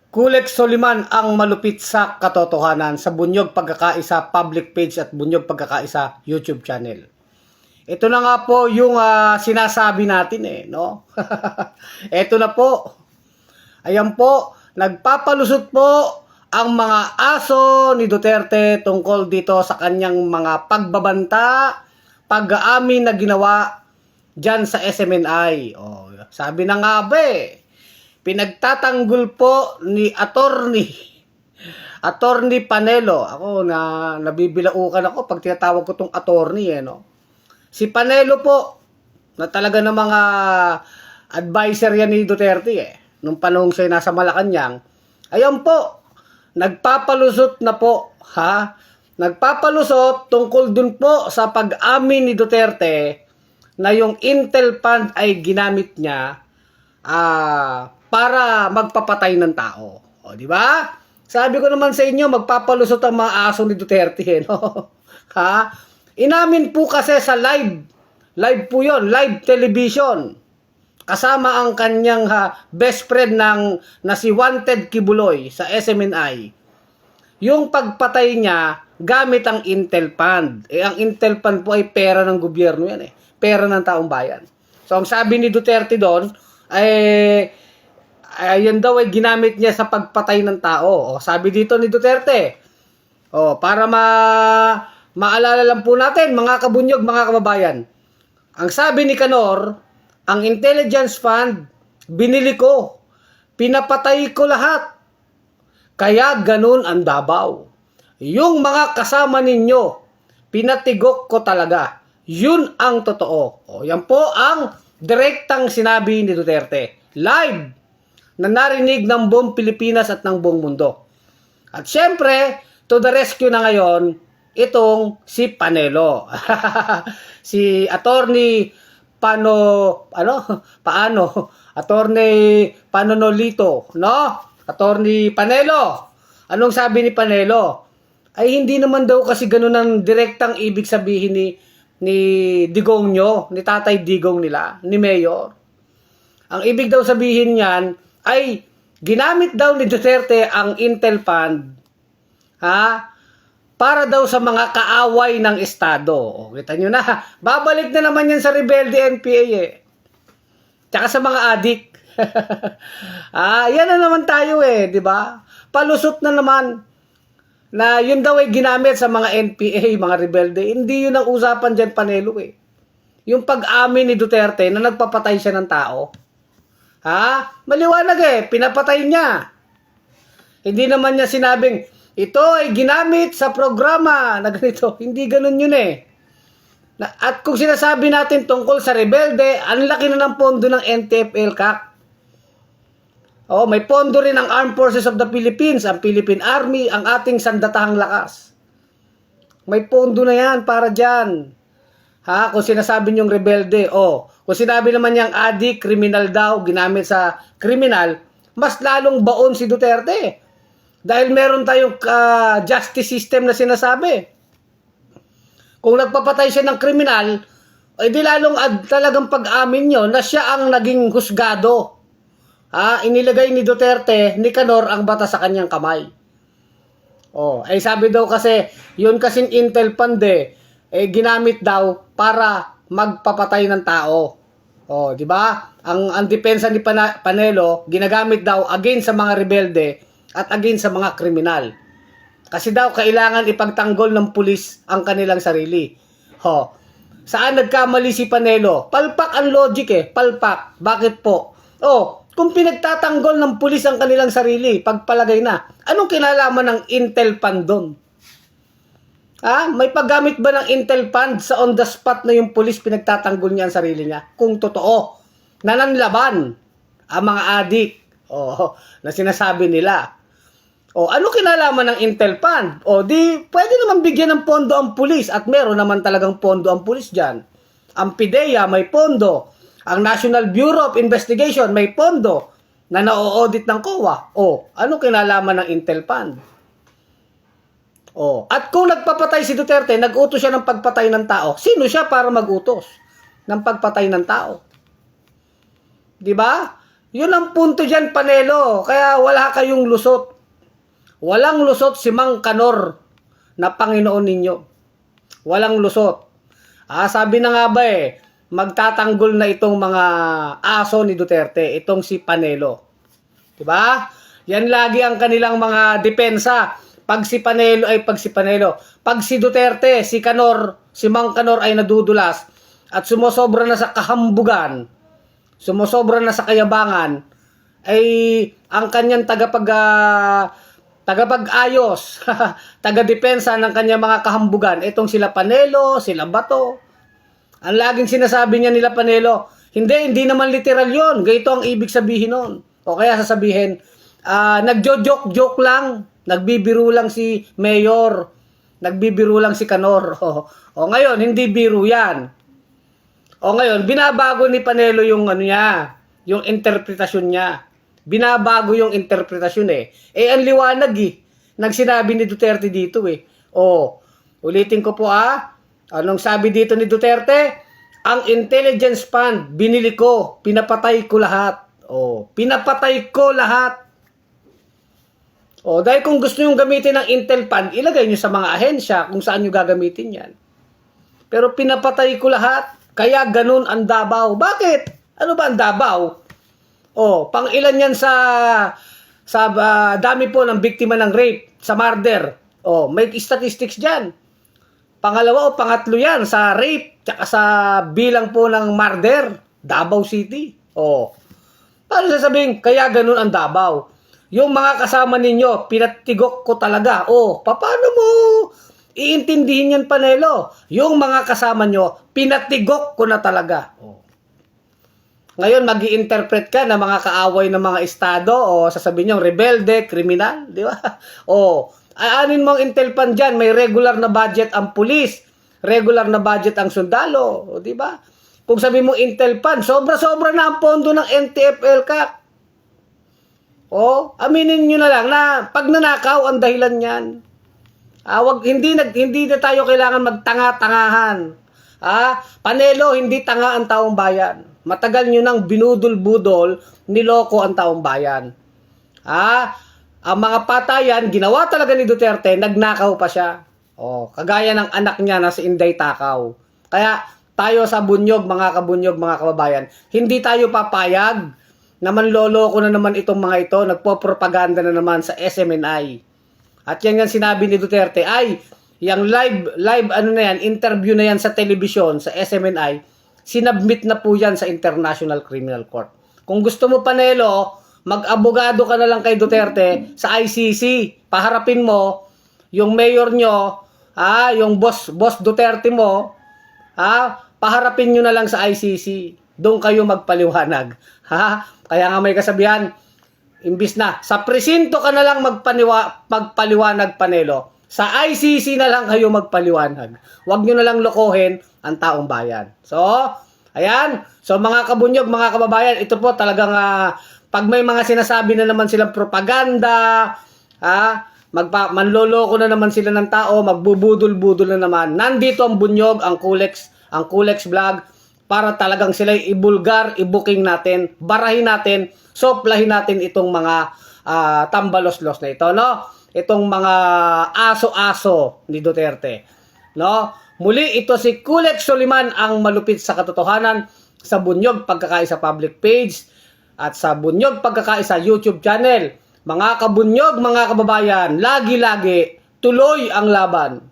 Kulex Soliman ang malupit sa katotohanan sa Bunyog Pagkakaisa public page at Bunyog Pagkakaisa YouTube channel. Ito na nga po yung sinasabi natin no? Ito na po. Ayan po, nagpapalusot po ang mga aso ni Duterte tungkol dito sa kanyang mga pagbabanta, pag-aamin na ginawa dyan sa SMNI. Oh, sabi na nga ba pinagtatanggol po ni Attorney Panelo. Ako nabibilaukan ako pag tinatawag ko tong attorney no. Si Panelo po na talaga ng mga advisor yan ni Duterte nung panahon siya nasa Malacanang. Ayan po, nagpapalusot na po nagpapalusot tungkol dun po sa pag-amin ni Duterte na yung Intel Fund ay ginamit niya para magpapatay ng tao. O, di ba? Sabi ko naman sa inyo, magpapalusot ang mga aso ni Duterte, no? Inamin po kasi sa live po yon, live television. Kasama ang kanyang best friend na si Wanted Kibuloy sa SMNI. Yung pagpatay niya gamit ang Intel Fund. Ang Intel Fund po ay pera ng gobyerno yan Pera ng taong bayan. So, ang sabi ni Duterte doon yan daw ay ginamit niya sa pagpatay ng tao. O, sabi dito ni Duterte, para maalala lang po natin, mga kabunyog, mga kababayan, ang sabi ni Canor, ang intelligence fund, binili ko, pinapatay ko lahat, kaya ganun ang Davao. Yung mga kasama ninyo, pinatigok ko talaga. Yun ang totoo. O, yan po ang direktang sinabi ni Duterte. Live na narinig ng buong Pilipinas at ng buong mundo. At syempre, to the rescue na ngayon, itong si Panelo. Si Attorney Attorney Panonolito, no? Attorney Panelo. Anong sabi ni Panelo? Ay hindi naman daw kasi ganun ang direktang ibig sabihin ni Digong nyo, ni Tatay Digong nila, ni Mayor. Ang ibig daw sabihin niyan ay ginamit daw ni Duterte ang Intel Fund para daw sa mga kaaway ng Estado. O, kita nyo na, babalik na naman yan sa Rebelde NPA tsaka sa mga adik. Yan na naman tayo di ba? Palusot na naman na yun daw ay ginamit sa mga NPA, mga rebelde. Hindi yun ang usapan dyan, Panelo Yung pag-amin ni Duterte na nagpapatay siya ng tao. Maliwanag pinapatay niya. Hindi naman niya sinabing, ito ay ginamit sa programa na ganito. Hindi ganun yun At kung sinasabi natin tungkol sa rebelde, ang laki na ng pondo ng NTF-ELCAC. May pondo rin ang Armed Forces of the Philippines, ang Philippine Army, ang ating sandatahang lakas. May pondo na yan para dyan. Kung sinasabi niyong rebelde, kung sinabi naman niyang adik, kriminal daw, ginamit sa kriminal, mas lalong baon si Duterte. Dahil meron tayong justice system na sinasabi. Kung nagpapatay siya ng kriminal, di lalong talagang pag-amin nyo na siya ang naging husgado. Inilagay ni Duterte, ni Canor ang bata sa kanyang kamay. Sabi daw kasi, yun kasing Intel Fund ginamit daw para magpapatay ng tao. Di ba? Ang depensa ni Panelo, ginagamit daw against sa mga rebelde at against sa mga kriminal. Kasi daw kailangan ipagtanggol ng pulis ang kanilang sarili. Saan nagkamali si Panelo? Palpak ang logic palpak. Bakit po? Kung pinagtatanggol ng pulis ang kanilang sarili, pagpalagay na, anong kinalaman ng Intel Fund doon? May paggamit ba ng Intel Fund sa on the spot na yung pulis pinagtatanggol niya ang sarili niya? Kung totoo, nananlaban ang mga adik na sinasabi nila. Ano kinalaman ng Intel Fund? Pwede naman bigyan ng pondo ang pulis at meron naman talagang pondo ang pulis dyan. Ang PIDEA may pondo. Ang National Bureau of Investigation may pondo na na-audit ng COA. Ano kinalaman ng Intel Fund? At kung nagpapatay si Duterte, nag-utos siya ng pagpatay ng tao. Sino siya para mag-utos ng pagpatay ng tao? Di ba? Yun ang punto dyan, Panelo. Kaya wala kayong lusot. Walang lusot si Mang Kanor na Panginoon ninyo. Walang lusot. Sabi na nga ba magtatanggol na itong mga aso ni Duterte, itong si Panelo. Diba? Yan lagi ang kanilang mga depensa. Pag si Panelo. Pag si Duterte, si Kanor, si Mang Kanor ay nadudulas at sumosobra na sa kahambugan, sumosobra na sa kayabangan, ay ang kanyang tagapag-ayos, taga-depensa ng kanyang mga kahambugan, itong sila Panelo, sila Bato. Ang laging sinasabi niya nila Panelo, hindi naman literal yon. Ganito ang ibig sabihin nun. O kaya sasabihin, nagjo-joke lang, nagbibiro lang si Mayor, nagbibiro lang si Kanor. O ngayon, hindi biro yan. O ngayon, binabago ni Panelo yung yung interpretasyon niya. Binabago yung interpretasyon ang liwanag Nagsinabi ni Duterte dito ulitin ko po Anong sabi dito ni Duterte? Ang intelligence fund, binili ko, pinapatay ko lahat. Pinapatay ko lahat. Dahil kung gusto nyo gamitin ng Intel fund, ilagay nyo sa mga ahensya kung saan nyo gagamitin yan. Pero pinapatay ko lahat. Kaya ganun ang Davao. Bakit? Ano ba ang Davao? Pang ilan yan sa dami po ng biktima ng rape, sa murder. May statistics dyan. Pangalawa o pangatlo yan sa rape, tsaka sa bilang po ng murder, Davao City. Paano sasabihin, kaya ganun ang Davao? Yung mga kasama ninyo, pinatigok ko talaga. Paano mo iintindihin yan, Panelo? Yung mga kasama nyo, pinatigok ko na talaga. Ngayon, mag-i-interpret ka na mga kaaway ng mga estado sasabihin nyo, rebelde, kriminal, di ba? Aanin mo ang Intel Fund dyan, may regular na budget ang pulis, regular na budget ang sundalo, di ba? Kung sabi mo Intel Fund, sobra-sobra na ang pondo ng NTF-ELCAC. Aminin nyo na lang na pag nanakaw ang dahilan yan. Hindi na tayo kailangan magtanga-tangahan. Panelo, hindi tanga ang taong bayan. Matagal nyo nang binudol-budol, niloko ang taong bayan. Ang mga patayan, ginawa talaga ni Duterte, nagnakaw pa siya. Kagaya ng anak niya na si Inday Takaw. Kaya tayo sa bunyog, mga kabunyog, mga kababayan, hindi tayo papayag na manloloko na naman itong mga ito, nagpo-propaganda na naman sa SMNI. At yan sinabi ni Duterte, yung live interview na yan sa telebisyon, sa SMNI, sinubmit na po yan sa International Criminal Court. Kung gusto mo, Panelo, mag-abogado ka na lang kay Duterte sa ICC. Paharapin mo yung mayor nyo, yung boss Duterte mo, paharapin nyo na lang sa ICC. Doon kayo magpaliwanag. Kaya nga may kasabihan, imbis na sa presinto ka na lang magpaliwanag, Panelo, sa ICC na lang kayo magpaliwanag. Huwag nyo na lang lokohin ang taong bayan. So, ayan. So, mga kabunyog, mga kababayan, ito po talagang pag may mga sinasabi na naman silang propaganda, manloloko na naman sila ng tao, magbubudol-budol na naman. Nandito ang bunyog, ang Kulex Vlog, para talagang sila ibulgar, ibuking natin, barahin natin, soplahin natin itong mga tambalos-los na ito, no? Itong mga aso-aso ni Duterte, no? Muli, ito si Kulex Soliman, ang malupit sa katotohanan, sa Bunyog Pagkakaisa public page, at sa Bunyog Pagkakaisa YouTube channel. Mga kabunyog, mga kababayan, lagi-lagi, tuloy ang laban.